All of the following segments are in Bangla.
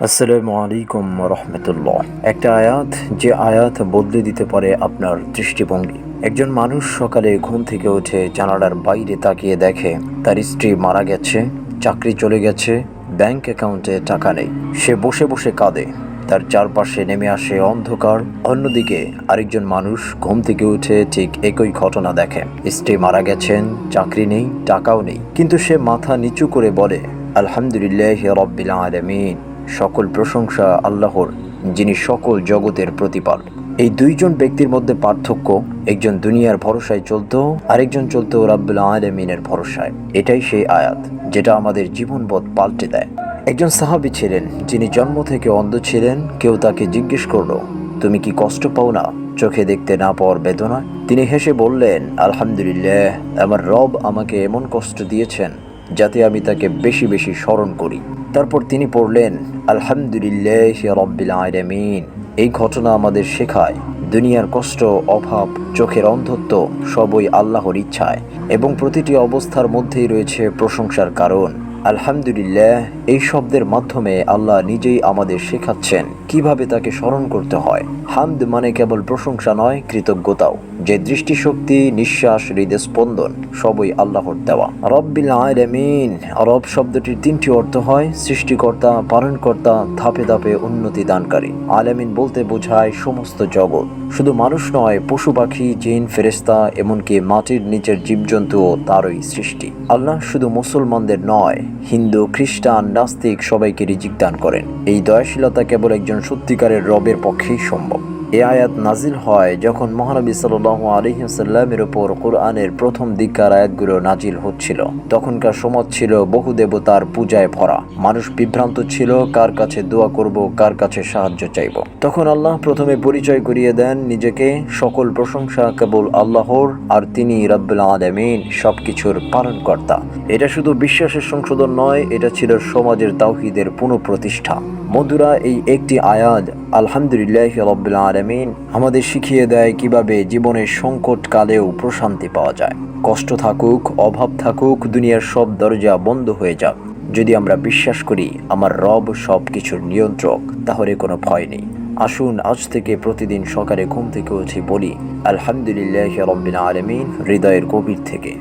আসসালামু আলাইকুম রহমতুল্লাহ। একটা আয়াত, যে আয়াত বদলে দিতে পারে আপনার দৃষ্টিভঙ্গি। একজন মানুষ সকালে ঘুম থেকে উঠে জানালার বাইরে তাকিয়ে দেখে তার স্ত্রী মারা গেছে, চাকরি চলে গেছে, ব্যাংক অ্যাকাউন্টে টাকা নেই। সে বসে বসে কাঁদে, তার চারপাশে নেমে আসে অন্ধকার। অন্যদিকে আরেকজন মানুষ ঘুম থেকে উঠে ঠিক একই ঘটনা দেখে, স্ত্রী মারা গেছেন, চাকরি নেই, টাকাও নেই, কিন্তু সে মাথা নিচু করে বলে, আলহামদুলিল্লাহ রাব্বিল আলামিন, সকল প্রশংসা আল্লাহর, যিনি সকল জগতের প্রতিপালক। এই দুইজন ব্যক্তির মধ্যে পার্থক্য, একজন দুনিয়ার ভরসায় চলতো, আরেকজন চলতো রাব্বুল আলামিনের ভরসায়। এটাই সেই আয়াত যেটা আমাদের জীবনপথ পাল্টে দেয়। একজন সাহাবী ছিলেন যিনি জন্ম থেকে অন্ধ ছিলেন। কেউ তাকে জিজ্ঞেস করলো, তুমি কি কষ্ট পাও না চোখে দেখতে না পাওয়ার বেদনা? তিনি হেসে বললেন, আলহামদুলিল্লাহ, আমার রব আমাকে এমন কষ্ট দিয়েছেন যাতে আমি তাকে বেশি বেশি স্মরণ করি। তারপর তিনি পড়লেন, আলহামদুলিল্লাহ রাব্বিল আলামিন। এই ঘটনা আমাদের শেখায়, দুনিয়ার কষ্ট, অভাব, চোখের অন্ধত্ব সবই আল্লাহর ইচ্ছায়, এবং প্রতিটি অবস্থার মধ্যেই রয়েছে প্রশংসার কারণ। আলহামদুলিল্লাহ এই শব্দের মাধ্যমে আল্লাহ নিজেই আমাদের শেখাচ্ছেন কিভাবে তাকে স্মরণ করতে হয়। হামদ মানে কেবল প্রশংসা নয়, কৃতজ্ঞতাও। যে দৃষ্টিশক্তি, নিঃশ্বাস, হৃদস্পন্দন সবই আল্লাহর দেওয়া। রব্বিল আলামিন, রব শব্দটির তিনটি অর্থ হয়, সৃষ্টিকর্তা, পালনকর্তা, ধাপে ধাপে উন্নতি দানকারী। আলামিন বলতে বোঝায় সমস্ত জগৎ, শুধু মানুষ নয়, পশু পাখি, জিন, ফেরেশতা, এমনকি মাটির নিচের জীবজন্তুও তারই সৃষ্টি। আল্লাহ শুধু মুসলমানদের নয়, হিন্দু, খ্রিস্টান, নাস্তিক সবাইকে রিজিক দান করেন। এই দয়াশীলতা কেবল একজন সত্যিকারের রবের পক্ষেই সম্ভব। এই আয়াত নাজিল হয় যখন মহানবী সাল্লাল্লাহু আলাইহি ওয়াসাল্লামের উপর কোরআনের প্রথম দিককার আয়াতগুলো নাজিল হচ্ছিল। তখনকার সমাজ ছিল বহু দেবতার পূজায় ভরা। মানুষ বিভ্রান্ত ছিল, কার কাছে দোয়া করব, কার কাছে সাহায্য চাইব। তখন আল্লাহ প্রথমে পরিচয় করিয়ে দেন নিজেকে, সকল প্রশংসা কেবল আল্লাহর, আর তিনি রাব্বুল আলামিন, সবকিছুর পালনকর্তা। এটা শুধু বিশ্বাসের সংশোধন নয়, এটা ছিল সমাজের তাওহীদের পুনঃপ্রতিষ্ঠা। বন্ধুরা, এই একটি আয়াত আলহামদুলিল্লাহ রাব্বিল আলামিন আমাদের শিখিয়ে দেয় কিভাবে জীবনের সংকট কালেও প্রশান্তি পাওয়া যায়। কষ্ট থাকুক, অভাব থাকুক, দুনিয়ার সব দরজা বন্ধ হয়ে যাক, যদি আমরা বিশ্বাস করি আমার রব সব কিছুর নিয়ন্ত্রক, তাহলে কোনো ভয় নেই। আসুন আজ থেকে প্রতিদিন সকালে ঘুম থেকে উঠে বলি আলহামদুলিল্লাহ রাব্বিল আলামিন, হৃদয়ের গভীর থেকে।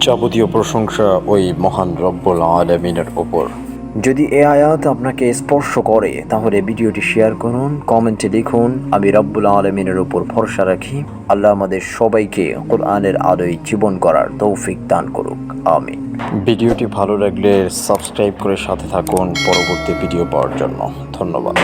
যাবতীয় প্রশংসা ওই মহান রব্বুল আলামিনের ওপর। যদি এই আয়াত আপনাকে স্পর্শ করে তাহলে ভিডিওটি শেয়ার করুন, কমেন্টে লিখুন, আমি রব্বুল আলামিনের উপর ভরসা রাখি। আল্লাহ আমাদের সবাইকে কোরআনের আলোয় জীবন করার তৌফিক দান করুক, আমিন। ভিডিওটি ভালো লাগলে সাবস্ক্রাইব করে সাথে থাকুন পরবর্তী ভিডিও পাওয়ার জন্য। ধন্যবাদ।